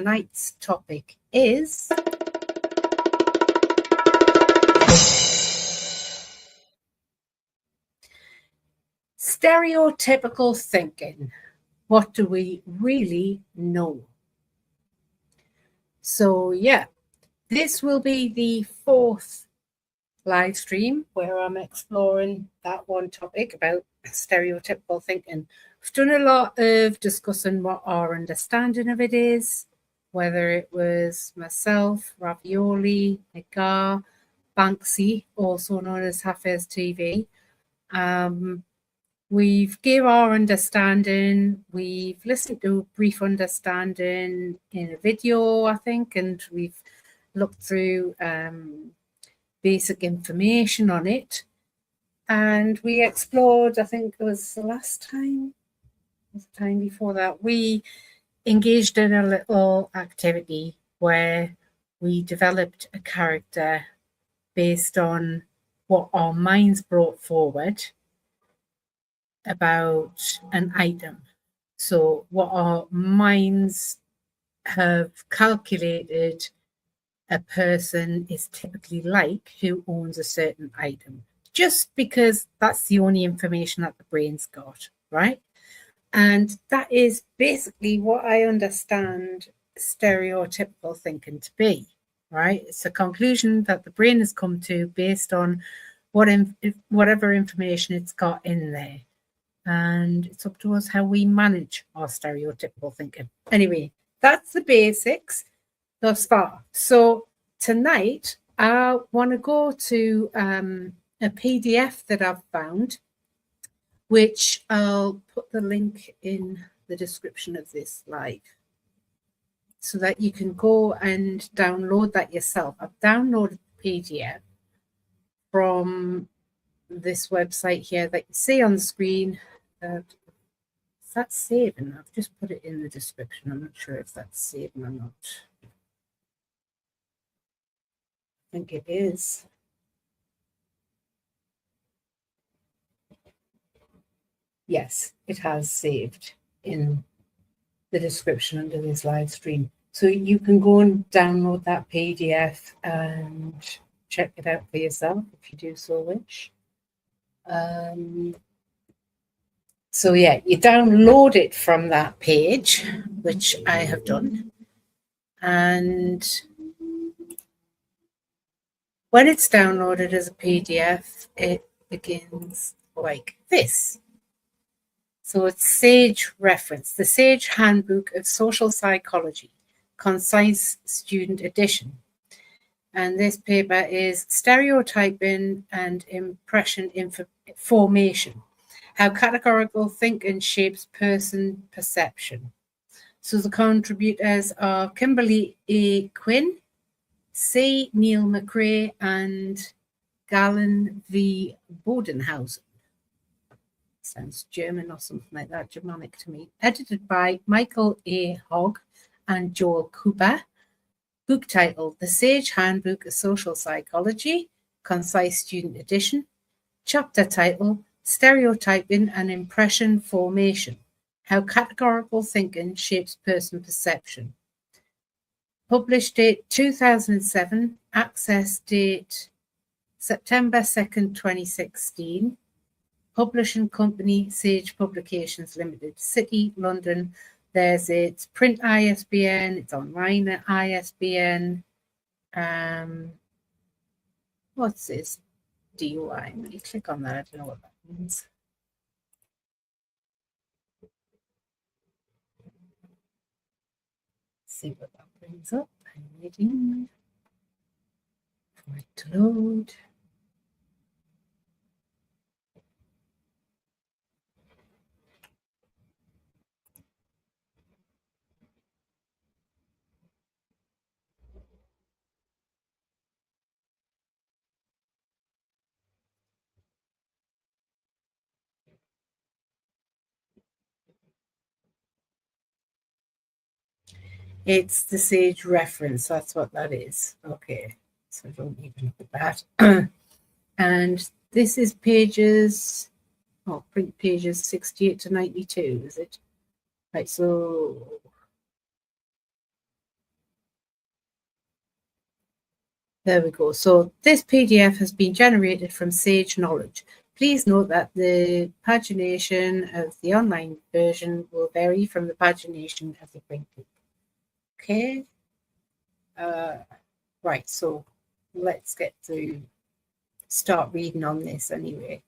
tonight's topic is stereotypical thinking. What do we really know? So yeah, this will be the fourth live stream where I'm exploring that one topic about stereotypical thinking. We've done a lot of discussing what our understanding of it is, whether it was myself, Ravioli, Nagar, Banksy, also known as Hafez TV. We've gave our understanding, we've listened to a brief understanding in a video, I think, and we've looked through basic information on it. And we explored, I think it was the last time, the time before that, we engaged in a little activity where we developed a character based on what our minds brought forward about an item. So what our minds have calculated a person is typically like who owns a certain item, just because that's the only information that the brain's got, right? And that is basically what I understand stereotypical thinking to be, right? It's a conclusion that the brain has come to based on whatever information it's got in there. And it's up to us how we manage our stereotypical thinking. Anyway, that's the basics thus far. So tonight, I want to go to a PDF that I've found, which I'll put the link in the description of this live so that you can go and download that yourself. I've downloaded the PDF from this website here that you see on the screen. Is that saving? I've just put it in the description. I'm not sure if that's saving or not. I think it is. Yes, it has saved in the description under this live stream. So you can go and download that PDF and check it out for yourself if you do so wish. So yeah, you download it from that page, which I have done. And when it's downloaded as a PDF, it begins like this. So it's SAGE reference, the SAGE Handbook of Social Psychology, Concise Student Edition. And this paper is Stereotyping and Impression Formation, How Categorical Thinking Shapes Person Perception. So the contributors are Kimberly A. Quinn, C. Neil McRae, and Galen V. Bodenhausen. Sounds German or something like that, Germanic to me. Edited by Michael A. Hogg and Joel Cooper. Book title, The Sage Handbook of Social Psychology, Concise Student Edition. Chapter title, Stereotyping and Impression Formation, How Categorical Thinking Shapes Person Perception. Published date 2007, access date September 2nd, 2016. Publishing company, Sage Publications Limited, City, London. There's its print ISBN, it's online ISBN. What's this? DUI. When you click on that, I don't know what that means. See what that brings up. I'm waiting for it to load. It's the Sage reference. That's what that is. Okay. So don't even look at that. And this is pages, print pages 68 to 92, is it? Right, so There we go. So this PDF has been generated from Sage Knowledge. Please note that the pagination of the online version will vary from the pagination of the print book. Okay. Right, so let's get to start reading on this anyway.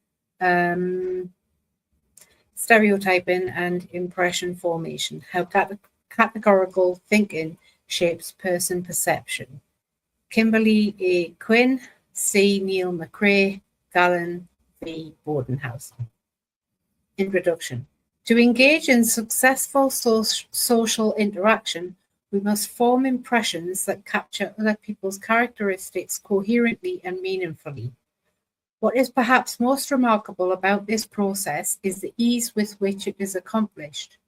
Stereotyping and impression formation, how categorical thinking shapes person perception. Kimberly A. Quinn, C. Neil McRae, Gallen V. Bodenhausen. Introduction. To engage in successful social interaction, we must form impressions that capture other people's characteristics coherently and meaningfully. What is perhaps most remarkable about this process is the ease with which it is accomplished.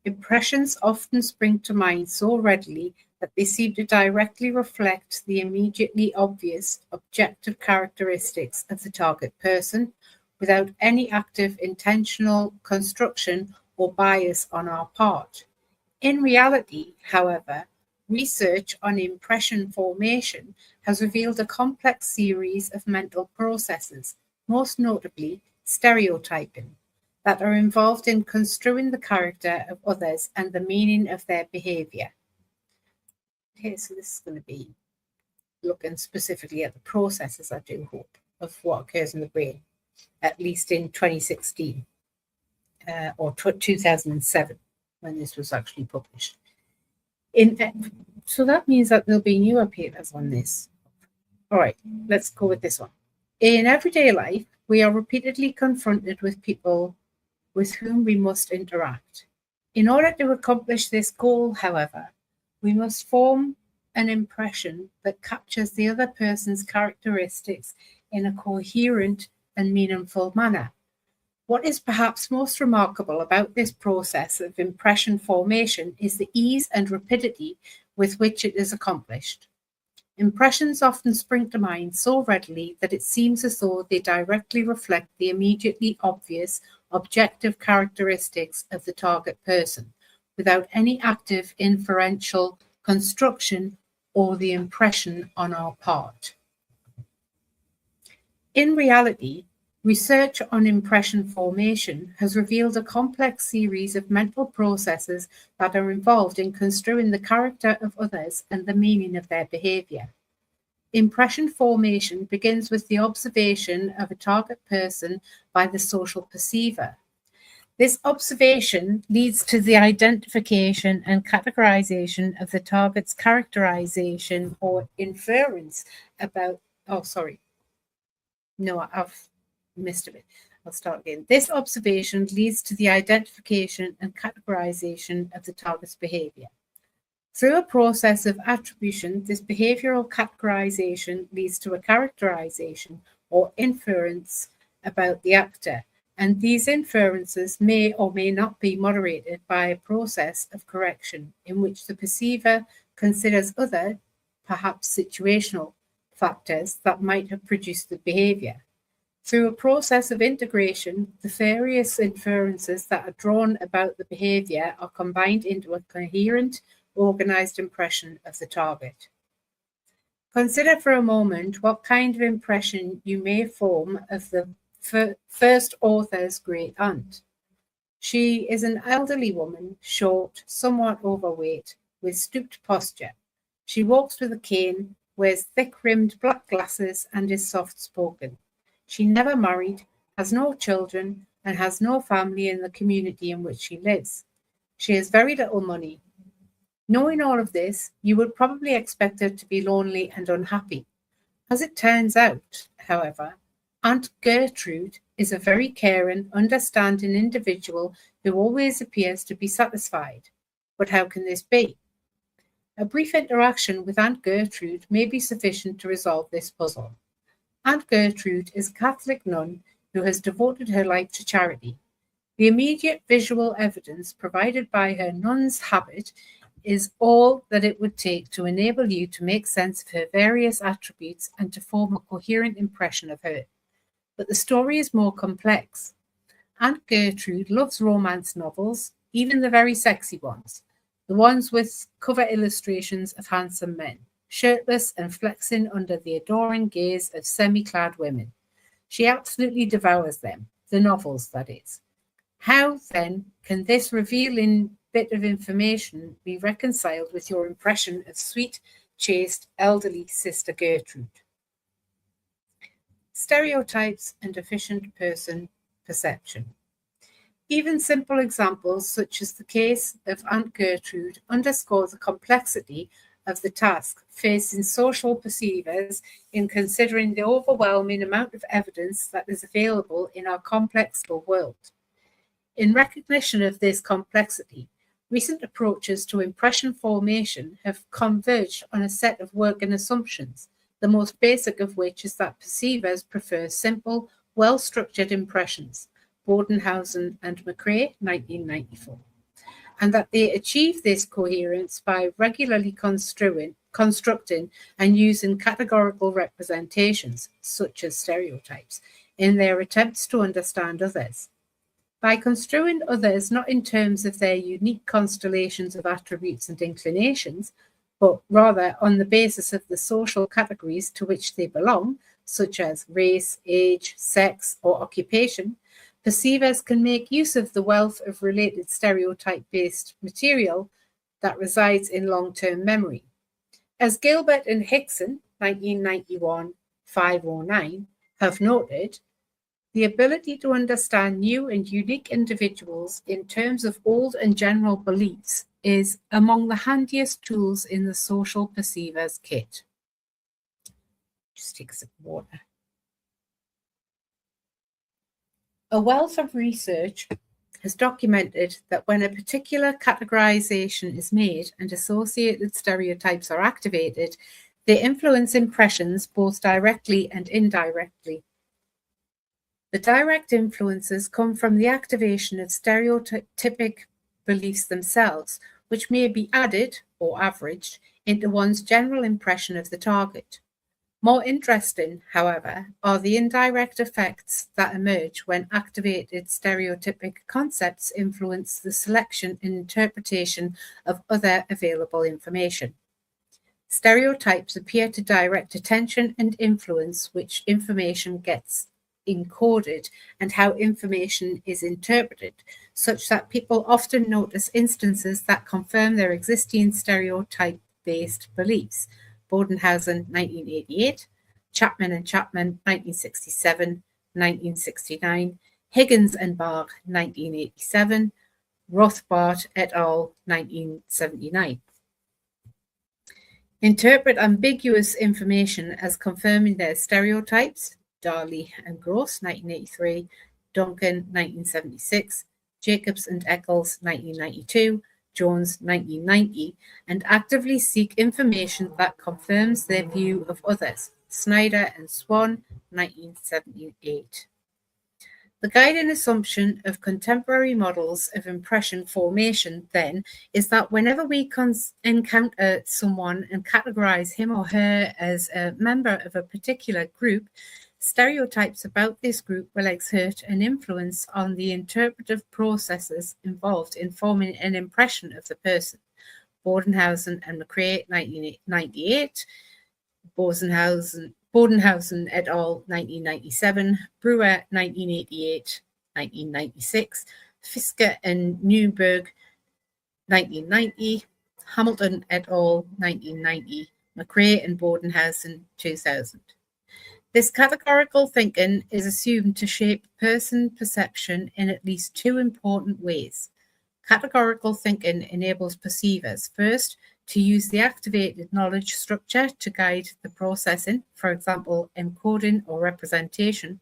Impressions often spring to mind so readily that they seem to directly reflect the immediately obvious objective characteristics of the target person without any active intentional construction or bias on our part. In reality, however, research on impression formation has revealed a complex series of mental processes, most notably stereotyping, that are involved in construing the character of others and the meaning of their behavior. Okay, so this is going to be looking specifically at the processes, I do hope, of what occurs in the brain, at least in 2016 or 2007, when this was actually published. So that means that there'll be newer papers on this. All right, let's go with this one. In everyday life, we are repeatedly confronted with people with whom we must interact. In order to accomplish this goal, however, we must form an impression that captures the other person's characteristics in a coherent and meaningful manner. What is perhaps most remarkable about this process of impression formation is the ease and rapidity with which it is accomplished. Impressions often spring to mind so readily that it seems as though they directly reflect the immediately obvious objective characteristics of the target person, without any active inferential construction or the impression on our part. In reality, research on impression formation has revealed a complex series of mental processes that are involved in construing the character of others and the meaning of their behavior. Impression formation begins with the observation of a target person by the social perceiver. This observation leads to the identification and categorization of the target's characterization or inference about, I've missed a bit. I'll start again. This observation leads to the identification and categorization of the target's behavior. Through a process of attribution, this behavioral categorization leads to a characterization or inference about the actor, and these inferences may or may not be moderated by a process of correction in which the perceiver considers other, perhaps situational, factors that might have produced the behavior. Through a process of integration, the various inferences that are drawn about the behavior are combined into a coherent, organized impression of the target. Consider for a moment what kind of impression you may form of the first author's great aunt. She is an elderly woman, short, somewhat overweight, with stooped posture. She walks with a cane, wears thick-rimmed black glasses, and is soft-spoken. She never married, has no children, and has no family in the community in which she lives. She has very little money. Knowing all of this, you would probably expect her to be lonely and unhappy. As it turns out, however, Aunt Gertrude is a very caring, understanding individual who always appears to be satisfied. But how can this be? A brief interaction with Aunt Gertrude may be sufficient to resolve this puzzle. Aunt Gertrude is a Catholic nun who has devoted her life to charity. The immediate visual evidence provided by her nun's habit is all that it would take to enable you to make sense of her various attributes and to form a coherent impression of her. But the story is more complex. Aunt Gertrude loves romance novels, even the very sexy ones, the ones with cover illustrations of handsome men. shirtless and flexing under the adoring gaze of semi-clad women. She absolutely devours them, the novels, that is. How, then, can this revealing bit of information be reconciled with your impression of sweet, chaste, elderly Sister Gertrude? Stereotypes and efficient person perception. Even simple examples, such as the case of Aunt Gertrude, underscore the complexity of the task facing social perceivers in considering the overwhelming amount of evidence that is available in our complex world. In recognition of this complexity, recent approaches to impression formation have converged on a set of working assumptions, the most basic of which is that perceivers prefer simple, well-structured impressions, Bodenhausen and McCrae, 1994, and that they achieve this coherence by regularly constructing and using categorical representations, such as stereotypes, in their attempts to understand others. By construing others not in terms of their unique constellations of attributes and inclinations, but rather on the basis of the social categories to which they belong, such as race, age, sex, or occupation, perceivers can make use of the wealth of related stereotype-based material that resides in long-term memory. As Gilbert and Hickson, 1991, 509, have noted, the ability to understand new and unique individuals in terms of old and general beliefs is among the handiest tools in the social perceiver's kit. Just take a sip of water. A wealth of research has documented that when a particular categorization is made and associated stereotypes are activated, they influence impressions both directly and indirectly. The direct influences come from the activation of stereotypic beliefs themselves, which may be added or averaged into one's general impression of the target. More interesting, however, are the indirect effects that emerge when activated stereotypic concepts influence the selection and interpretation of other available information. Stereotypes appear to direct attention and influence which information gets encoded and how information is interpreted, such that people often notice instances that confirm their existing stereotype-based beliefs. Bodenhausen, 1988, Chapman and Chapman, 1967, 1969, Higgins and Barr, 1987, Rothbard et al., 1979. Interpret ambiguous information as confirming their stereotypes. Darley and Gross, 1983, Duncan, 1976, Jacobs and Eccles, 1992, Jones, 1990, and actively seek information that confirms their view of others. Snyder and Swan, 1978. The guiding assumption of contemporary models of impression formation, then, is that whenever we encounter someone and categorize him or her as a member of a particular group, stereotypes about this group will exert an influence on the interpretive processes involved in forming an impression of the person. Bodenhausen and McCrae, 1998, Bodenhausen et al., 1997, Brewer, 1988, 1996, Fiske and Newberg, 1990, Hamilton et al., 1990, McCrae and Bodenhausen, 2000. This categorical thinking is assumed to shape person perception in at least two important ways. Categorical thinking enables perceivers, first, to use the activated knowledge structure to guide the processing, for example, encoding or representation,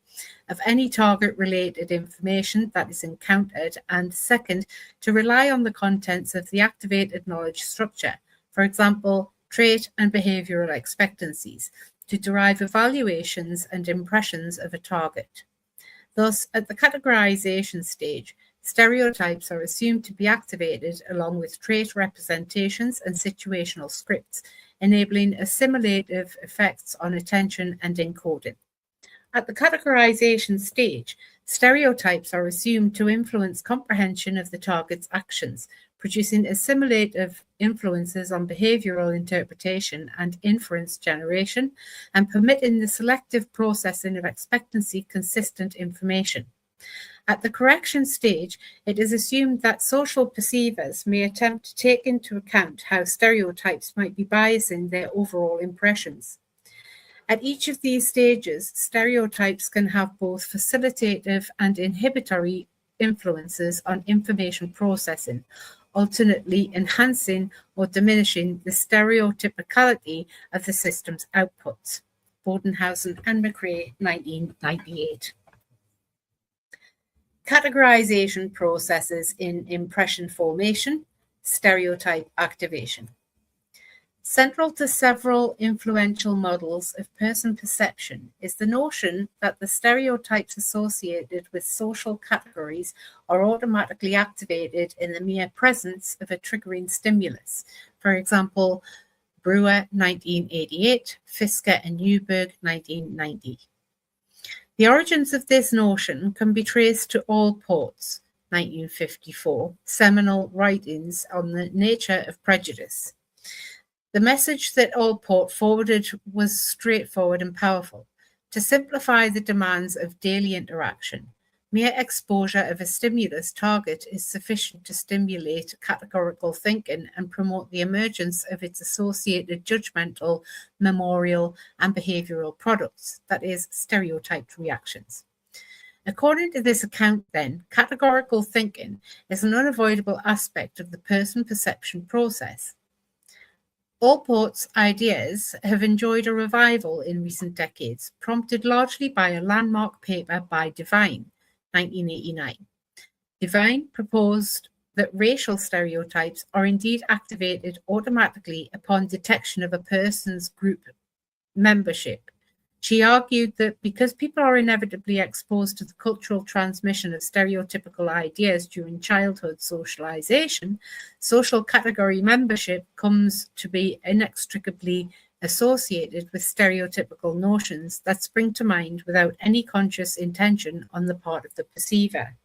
of any target-related information that is encountered, and second, to rely on the contents of the activated knowledge structure, for example, trait and behavioral expectancies, to derive evaluations and impressions of a target. Thus, at the categorization stage, stereotypes are assumed to be activated along with trait representations and situational scripts, enabling assimilative effects on attention and encoding. At the categorization stage, stereotypes are assumed to influence comprehension of the target's actions, producing assimilative influences on behavioral interpretation and inference generation, and permitting the selective processing of expectancy consistent information. At the correction stage, it is assumed that social perceivers may attempt to take into account how stereotypes might be biasing their overall impressions. At each of these stages, stereotypes can have both facilitative and inhibitory influences on information processing, alternately enhancing or diminishing the stereotypicality of the system's outputs. Bodenhausen and McRae, 1998. Categorization processes in impression formation, stereotype activation. Central to several influential models of person perception is the notion that the stereotypes associated with social categories are automatically activated in the mere presence of a triggering stimulus. For example, Brewer, 1988, Fisker and Newberg, 1990. The origins of this notion can be traced to Allport's 1954 seminal writings on the nature of prejudice. The message that Allport forwarded was straightforward and powerful. To simplify the demands of daily interaction, mere exposure of a stimulus target is sufficient to stimulate categorical thinking and promote the emergence of its associated judgmental, memorial, and behavioral products, that is, stereotyped reactions. According to this account, then, categorical thinking is an unavoidable aspect of the person perception process. Allport's ideas have enjoyed a revival in recent decades, prompted largely by a landmark paper by Devine, 1989. Devine proposed that racial stereotypes are indeed activated automatically upon detection of a person's group membership. She argued that because people are inevitably exposed to the cultural transmission of stereotypical ideas during childhood socialization, social category membership comes to be inextricably associated with stereotypical notions that spring to mind without any conscious intention on the part of the perceiver.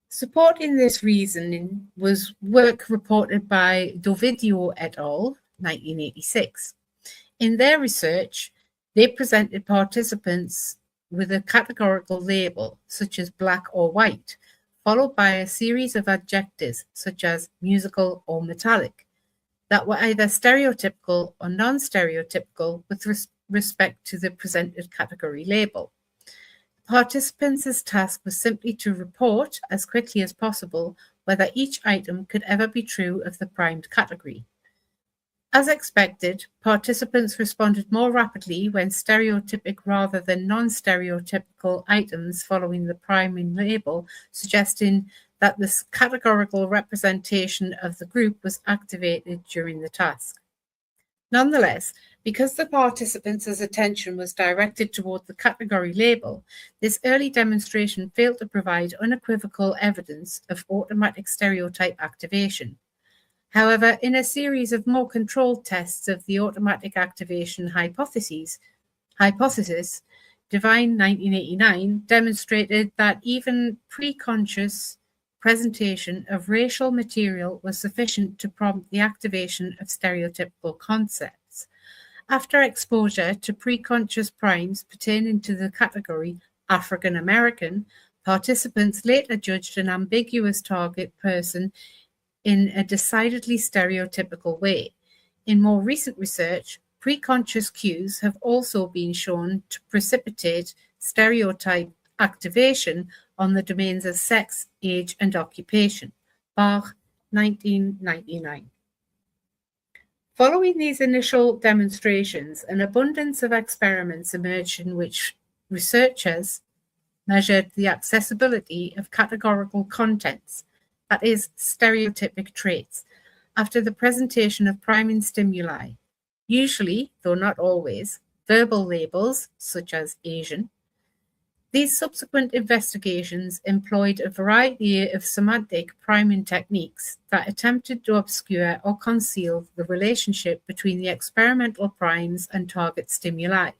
Supporting this reasoning was work reported by Dovidio et al., 1986. In their research, they presented participants with a categorical label, such as black or white, followed by a series of adjectives, such as musical or metallic, that were either stereotypical or non-stereotypical with respect to the presented category label. Participants' task was simply to report, as quickly as possible, whether each item could ever be true of the primed category. As expected, participants responded more rapidly when stereotypic rather than non-stereotypical items following the priming label, suggesting that this categorical representation of the group was activated during the task. Nonetheless, because the participants' attention was directed toward the category label, this early demonstration failed to provide unequivocal evidence of automatic stereotype activation. However, in a series of more controlled tests of the automatic activation hypothesis, Devine 1989 demonstrated that even pre-conscious presentation of racial material was sufficient to prompt the activation of stereotypical concepts. After exposure to pre-conscious primes pertaining to the category African American, participants later judged an ambiguous target person in a decidedly stereotypical way. In more recent research, preconscious cues have also been shown to precipitate stereotype activation on the domains of sex, age, and occupation. Bach, 1999. Following these initial demonstrations, an abundance of experiments emerged in which researchers measured the accessibility of categorical contents, that is, stereotypic traits, after the presentation of priming stimuli, usually, though not always, verbal labels such as Asian. These subsequent investigations employed a variety of semantic priming techniques that attempted to obscure or conceal the relationship between the experimental primes and target stimuli.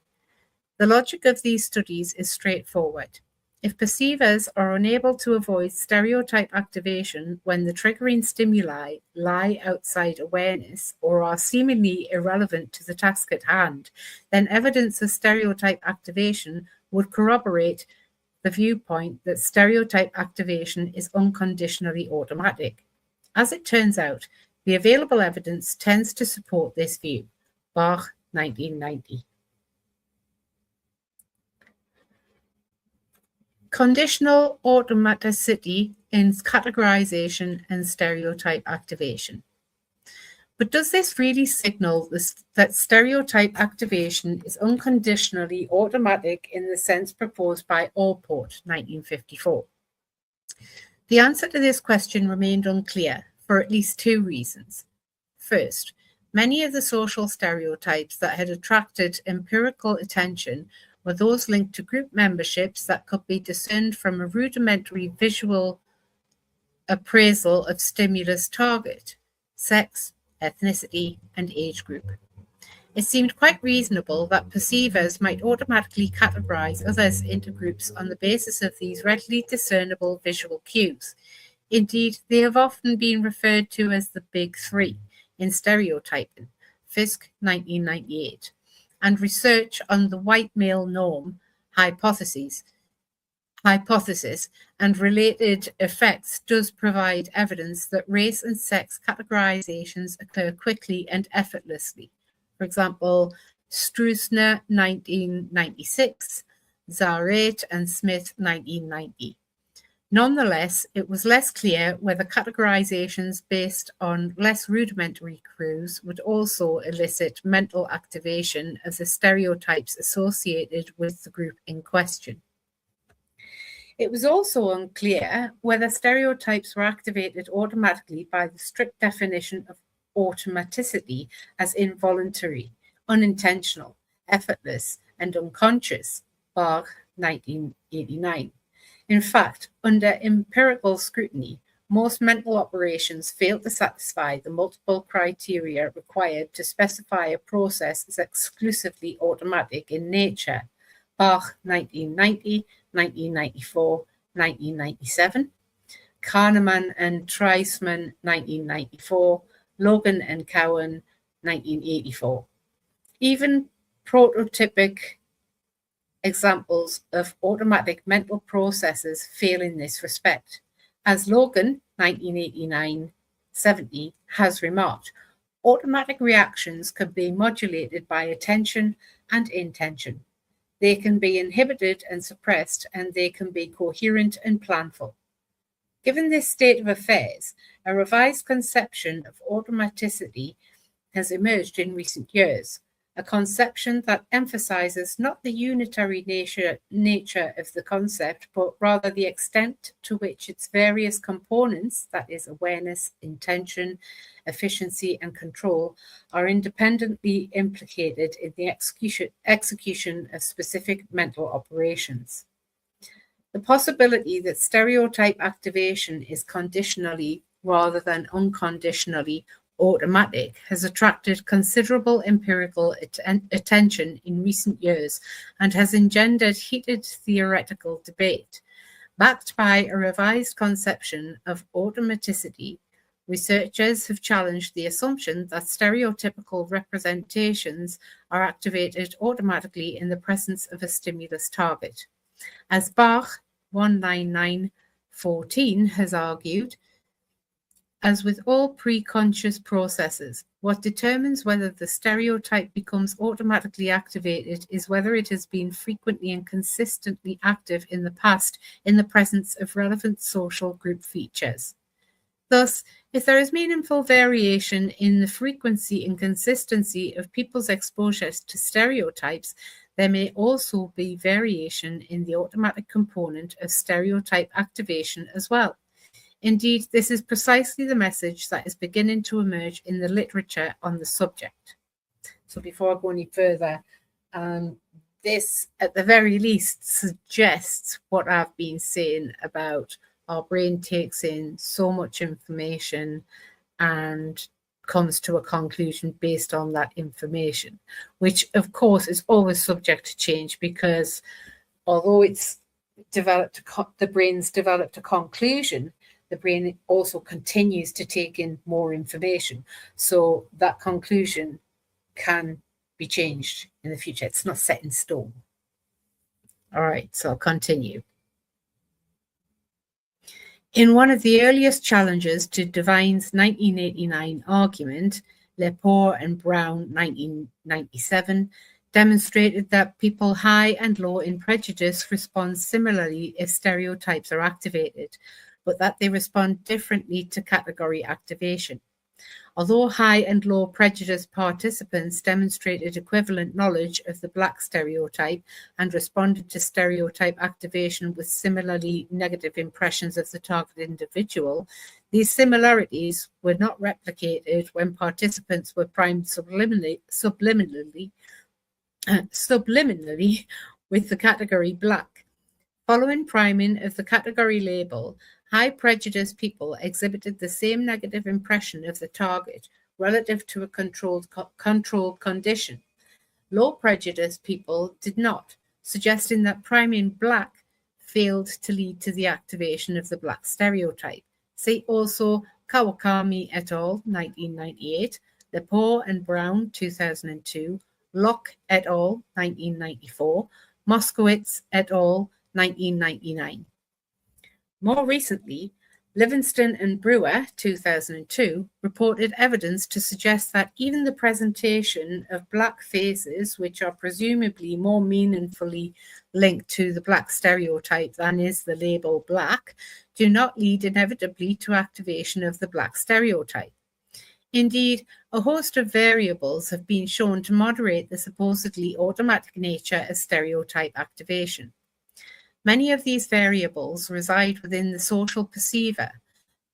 The logic of these studies is straightforward. If perceivers are unable to avoid stereotype activation when the triggering stimuli lie outside awareness or are seemingly irrelevant to the task at hand, then evidence of stereotype activation would corroborate the viewpoint that stereotype activation is unconditionally automatic. As it turns out, the available evidence tends to support this view. Bach, 1990. Conditional automaticity in categorization and stereotype activation. But does this really signal that stereotype activation is unconditionally automatic in the sense proposed by Allport, 1954? The answer to this question remained unclear for at least two reasons. First, many of the social stereotypes that had attracted empirical attention were those linked to group memberships that could be discerned from a rudimentary visual appraisal of stimulus target, sex, ethnicity, and age group. It seemed quite reasonable that perceivers might automatically categorize others into groups on the basis of these readily discernible visual cues. Indeed, they have often been referred to as the Big Three in stereotyping, Fisk, 1998, and research on the white male norm hypothesis and related effects does provide evidence that race and sex categorizations occur quickly and effortlessly. For example, Stroessner, 1996, Zarate and Smith, 1990. Nonetheless, it was less clear whether categorizations based on less rudimentary clues would also elicit mental activation of the stereotypes associated with the group in question. It was also unclear whether stereotypes were activated automatically by the strict definition of automaticity as involuntary, unintentional, effortless, and unconscious, Bach, 1989. In fact, under empirical scrutiny, most mental operations fail to satisfy the multiple criteria required to specify a process as exclusively automatic in nature. Bach, 1990, 1994, 1997. Kahneman and Treisman, 1994. Logan and Cowan, 1984. Even prototypic examples of automatic mental processes fail in this respect. As Logan, 1989-70, has remarked, automatic reactions can be modulated by attention and intention. They can be inhibited and suppressed, and they can be coherent and planful. Given this state of affairs, a revised conception of automaticity has emerged in recent years, a conception that emphasizes not the unitary nature of the concept, but rather the extent to which its various components, that is, awareness, intention, efficiency, and control, are independently implicated in the execution of specific mental operations. The possibility that stereotype activation is conditionally rather than unconditionally automatic has attracted considerable empirical attention in recent years and has engendered heated theoretical debate. Backed by a revised conception of automaticity, researchers have challenged the assumption that stereotypical representations are activated automatically in the presence of a stimulus target. As Bach, 19914, has argued, as with all pre-conscious processes, what determines whether the stereotype becomes automatically activated is whether it has been frequently and consistently active in the past in the presence of relevant social group features. Thus, if there is meaningful variation in the frequency and consistency of people's exposure to stereotypes, there may also be variation in the automatic component of stereotype activation as well. Indeed, this is precisely the message that is beginning to emerge in the literature on the subject. So before I go any further, this at the very least suggests what I've been saying about our brain takes in so much information and comes to a conclusion based on that information, which of course is always subject to change, because although it's the brain's developed a conclusion, the brain also continues to take in more information. So that conclusion can be changed in the future. It's not set in stone. All right, so I'll continue. In one of the earliest challenges to Devine's 1989 argument, Lepore and Brown 1997 demonstrated that people high and low in prejudice respond similarly if stereotypes are activated, but that they respond differently to category activation. Although high and low prejudice participants demonstrated equivalent knowledge of the Black stereotype and responded to stereotype activation with similarly negative impressions of the target individual, these similarities were not replicated when participants were primed subliminally with the category Black. Following priming of the category label, high prejudice people exhibited the same negative impression of the target relative to a controlled condition. Low prejudice people did not, suggesting that priming Black failed to lead to the activation of the Black stereotype. See also Kawakami et al. 1998, Lepore and Brown 2002, Locke et al. 1994, Moskowitz et al. 1999. More recently, Livingston and Brewer, 2002, reported evidence to suggest that even the presentation of Black faces, which are presumably more meaningfully linked to the Black stereotype than is the label Black, do not lead inevitably to activation of the Black stereotype. Indeed, a host of variables have been shown to moderate the supposedly automatic nature of stereotype activation. Many of these variables reside within the social perceiver,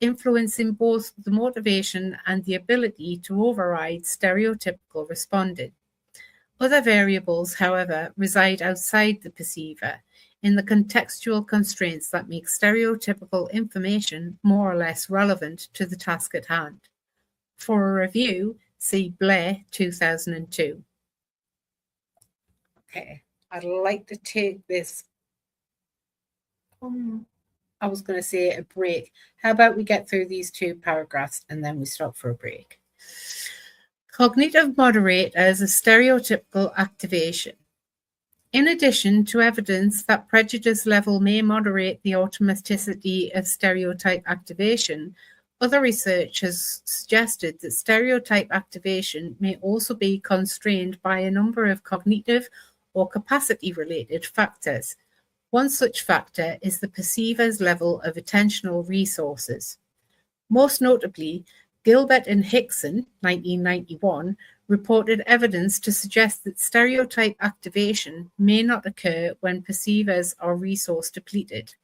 influencing both the motivation and the ability to override stereotypical responding. Other variables, however, reside outside the perceiver, in the contextual constraints that make stereotypical information more or less relevant to the task at hand. For a review, see Blair 2002. Okay, I'd like to take this. I was going to say a break. How about we get through these two paragraphs and then we stop for a break? Cognitive moderators of stereotypical activation. In addition to evidence that prejudice level may moderate the automaticity of stereotype activation, other research has suggested that stereotype activation may also be constrained by a number of cognitive or capacity-related factors. One such factor is the perceiver's level of attentional resources. Most notably, Gilbert and Hickson, 1991, reported evidence to suggest that stereotype activation may not occur when perceivers are resource depleted.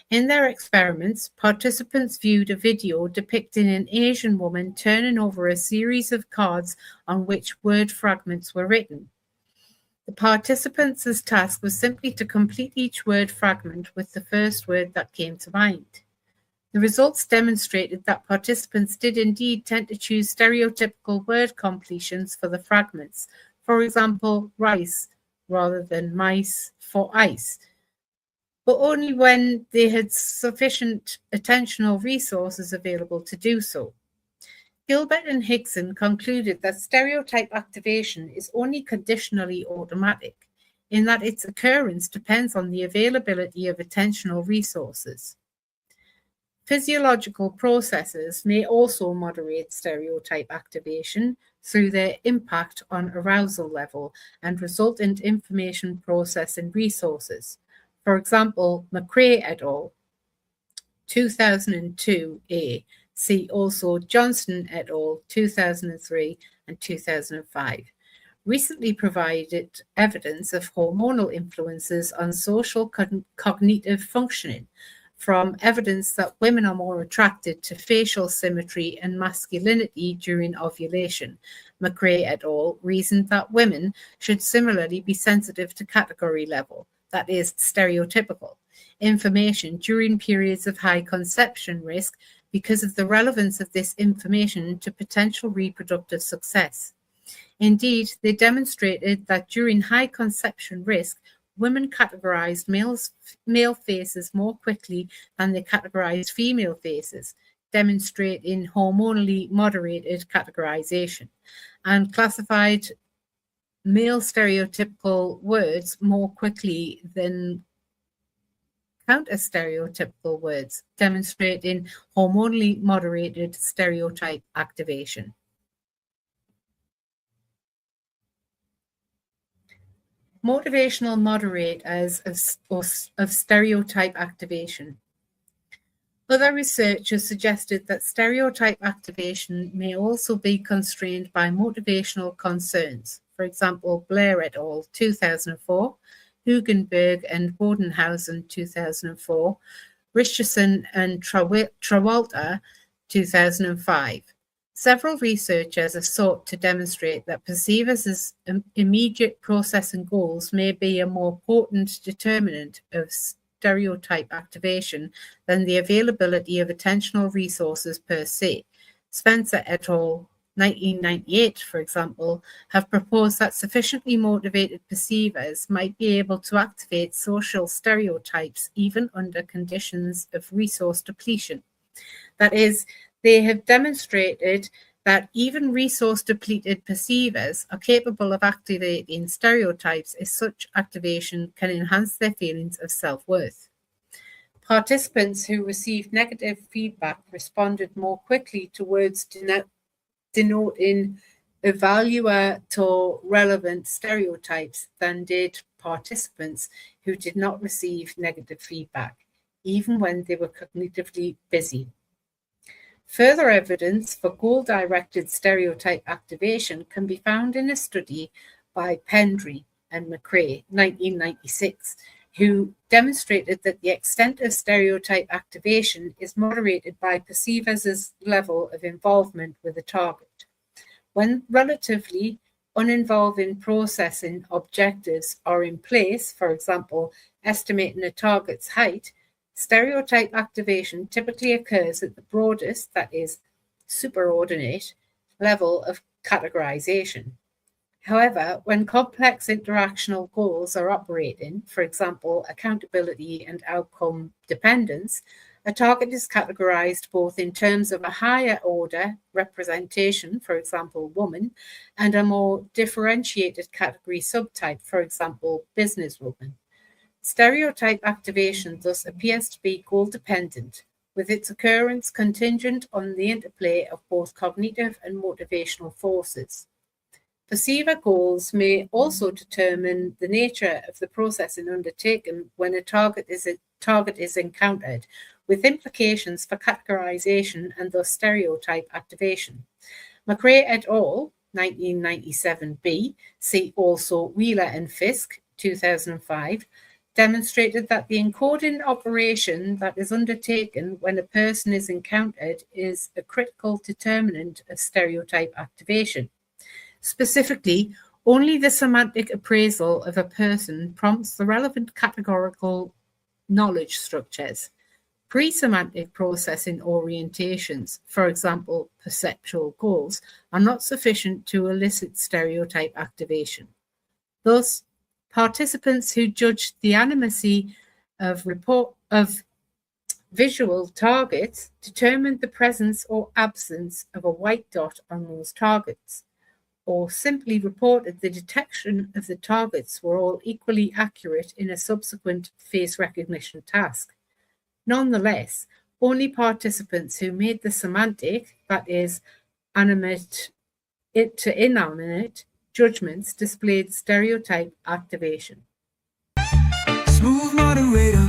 In their experiments, participants viewed a video depicting an Asian woman turning over a series of cards on which word fragments were written. The participants' task was simply to complete each word fragment with the first word that came to mind. The results demonstrated that participants did indeed tend to choose stereotypical word completions for the fragments, for example, rice rather than mice for ice, but only when they had sufficient attentional resources available to do so. Gilbert and Hickson concluded that stereotype activation is only conditionally automatic, in that its occurrence depends on the availability of attentional resources. Physiological processes may also moderate stereotype activation through their impact on arousal level and resultant information processing resources. For example, McRae et al. 2002a. See also Johnston et al. 2003 and 2005. Recently provided evidence of hormonal influences on social cognitive functioning, from evidence that women are more attracted to facial symmetry and masculinity during ovulation. McRae et al. Reasoned that women should similarly be sensitive to category level, that is, stereotypical, information during periods of high conception risk because of the relevance of this information to potential reproductive success. Indeed, they demonstrated that during high conception risk, women categorized male faces more quickly than they categorized female faces, demonstrating hormonally moderated categorization, and classified male stereotypical words more quickly than counter-stereotypical words, demonstrating hormonally moderated stereotype activation. Motivational moderators of stereotype activation. Other research has suggested that stereotype activation may also be constrained by motivational concerns. For example, Blair et al. 2004, Hugenberg and Bodenhausen 2004, Richardson and Trawalter 2005. Several researchers have sought to demonstrate that perceivers' immediate processing goals may be a more potent determinant of stereotype activation than the availability of attentional resources per se. Spencer et al. 1998, for example, have proposed that sufficiently motivated perceivers might be able to activate social stereotypes even under conditions of resource depletion. That is, they have demonstrated that even resource-depleted perceivers are capable of activating stereotypes if such activation can enhance their feelings of self-worth. Participants who received negative feedback responded more quickly to words denoting evaluator relevant stereotypes than did participants who did not receive negative feedback, even when they were cognitively busy. Further evidence for goal-directed stereotype activation can be found in a study by Pendry and McRae, 1996, who demonstrated that the extent of stereotype activation is moderated by perceivers' level of involvement with a target. When relatively uninvolving processing objectives are in place, for example, estimating a target's height, stereotype activation typically occurs at the broadest, that is, superordinate, level of categorization. However, when complex interactional goals are operating, for example, accountability and outcome dependence, a target is categorized both in terms of a higher order representation, for example, woman, and a more differentiated category subtype, for example, businesswoman. Stereotype activation thus appears to be goal-dependent, with its occurrence contingent on the interplay of both cognitive and motivational forces. Perceiver goals may also determine the nature of the processing undertaken when a target is encountered, with implications for categorization and thus stereotype activation. McRae et al. 1997b, see also Wheeler and Fisk, 2005, demonstrated that the encoding operation that is undertaken when a person is encountered is a critical determinant of stereotype activation. Specifically, only the semantic appraisal of a person prompts the relevant categorical knowledge structures. Pre-semantic processing orientations, for example, perceptual goals, are not sufficient to elicit stereotype activation. Thus, participants who judged the animacy of visual targets determined the presence or absence of a white dot on those targets, or simply reported the detection of the targets were all equally accurate in a subsequent face recognition task. Nonetheless, only participants who made the semantic, that is, animate to inanimate, judgments displayed stereotype activation. Smooth moderator.